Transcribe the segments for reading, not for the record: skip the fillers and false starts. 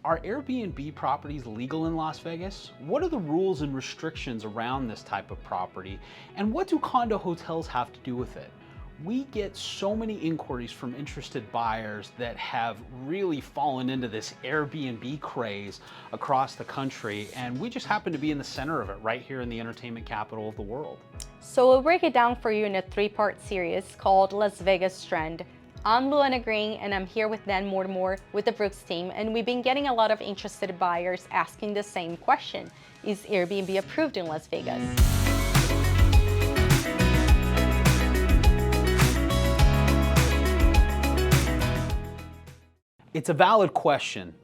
Are Airbnb properties legal in Las Vegas? What are the rules and restrictions around this type of property? And what do condo hotels have to do with it? We get so many inquiries from interested buyers that have really fallen into this Airbnb craze across the country, and we just happen to be in the center of it right here in the entertainment capital of the world. So we'll break it down for you in a three-part series called Las Vegas Trend. I'm Luana Green, and I'm here with Dan Mortimer with the Brooks team, and we've been getting a lot of interested buyers asking the same question: is Airbnb approved in Las Vegas? It's a valid question.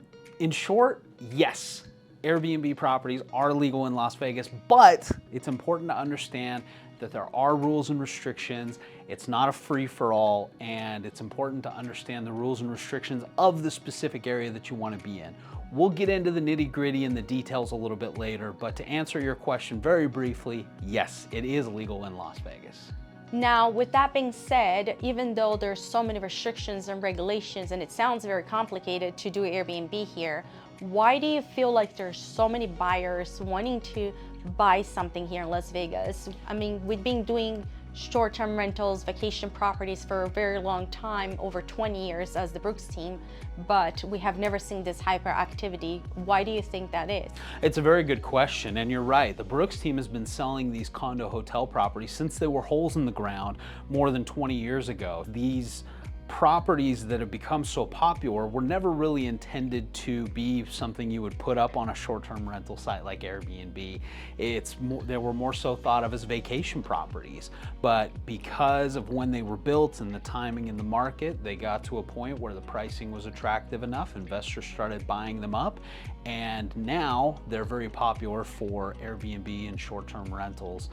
In short, yes, Airbnb properties are legal in Las Vegas, but it's important to understand that there are rules and restrictions. It's not a free-for-all, and it's important to understand the rules and restrictions of the specific area that you want to be in. We'll get into the nitty-gritty and the details a little bit later, but to answer your question very briefly, yes, it is legal in Las Vegas. Now, with that being said, even though there's so many restrictions and regulations, and it sounds very complicated to do Airbnb here, why do you feel like there's so many buyers wanting to buy something here in Las Vegas? I mean, we've been doing short-term rentals, vacation properties for a very long time, over 20 years as the Brooks team, but we have never seen this hyperactivity. Why do you think that is? It's a very good question, and you're right. The Brooks team has been selling these condo hotel properties since they were holes in the ground more than 20 years ago. These properties that have become so popular were never really intended to be something you would put up on a short-term rental site like Airbnb. They were more so thought of as vacation properties, but because of when they were built and the timing in the market, they got to a point where the pricing was attractive enough, investors started buying them up, and now they're very popular for Airbnb and short-term rentals.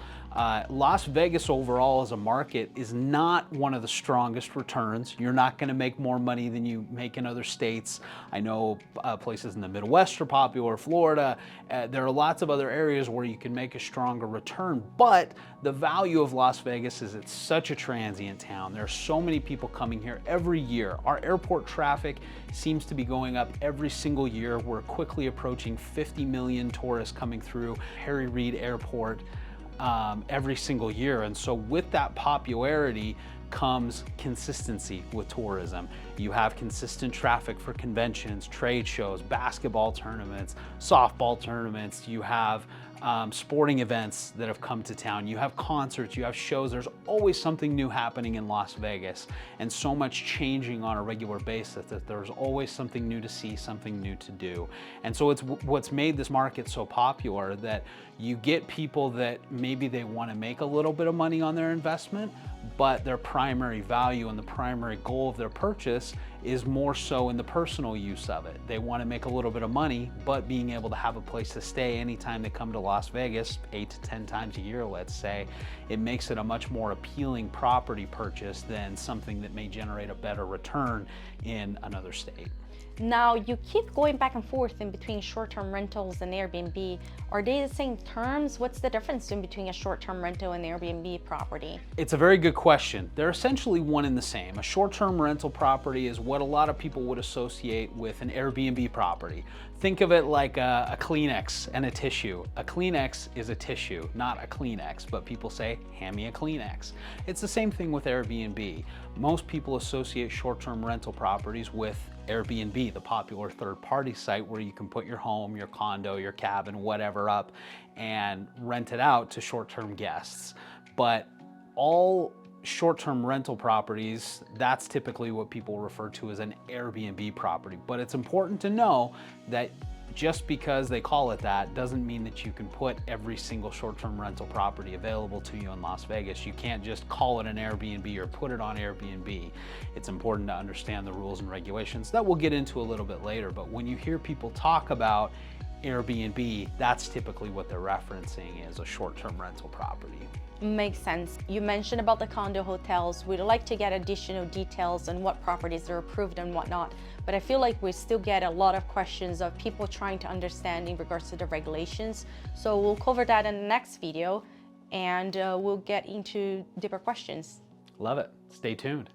Las Vegas overall as a market is not one of the strongest returns. You're not going to make more money than you make in other states. I know places in the Midwest are popular, Florida. There are lots of other areas where you can make a stronger return, but the value of Las Vegas is it's such a transient town. There are so many people coming here every year. Our airport traffic seems to be going up every single year. We're quickly approaching 50 million tourists coming through Harry Reid Airport every single year. And so with that popularity comes consistency with tourism. You have consistent traffic for conventions, trade shows, basketball tournaments, softball tournaments. You have sporting events that have come to town. You have concerts, you have shows. There's always something new happening in Las Vegas, and so much changing on a regular basis that there's always something new to see, something new to do. And so it's what's made this market so popular, that you get people that maybe they want to make a little bit of money on their investment, but their primary value and the primary goal of their purchase is more so in the personal use of it. They want to make a little bit of money, but being able to have a place to stay anytime they come to Las Vegas, 8 to 10 times a year, let's say, it makes it a much more appealing property purchase than something that may generate a better return in another state. Now, you keep going back and forth in between short-term rentals and Airbnb. Are they the same terms? What's the difference in between a short-term rental and Airbnb property? It's a very good question. They're essentially one and the same. A short-term rental property is what a lot of people would associate with an Airbnb property. Think of it like a Kleenex and a tissue. A Kleenex is a tissue, not a Kleenex, but people say, hand me a Kleenex. It's the same thing with Airbnb. Most people associate short-term rental properties with Airbnb, the popular third-party site where you can put your home, your condo, your cabin, whatever up and rent it out to short-term guests. But all short-term rental properties, that's typically what people refer to as an Airbnb property. But it's important to know that just because they call it that doesn't mean that you can put every single short-term rental property available to you in Las Vegas. You can't just call it an Airbnb or put it on Airbnb. It's important to understand the rules and regulations that we'll get into a little bit later. But when you hear people talk about Airbnb, that's typically what they're referencing as a short-term rental property. Makes sense. You mentioned about the condo hotels. We'd like to get additional details on what properties are approved and whatnot, but I feel like we still get a lot of questions of people trying to understand in regards to the regulations. So we'll cover that in the next video, and we'll get into deeper questions. Love it. Stay tuned.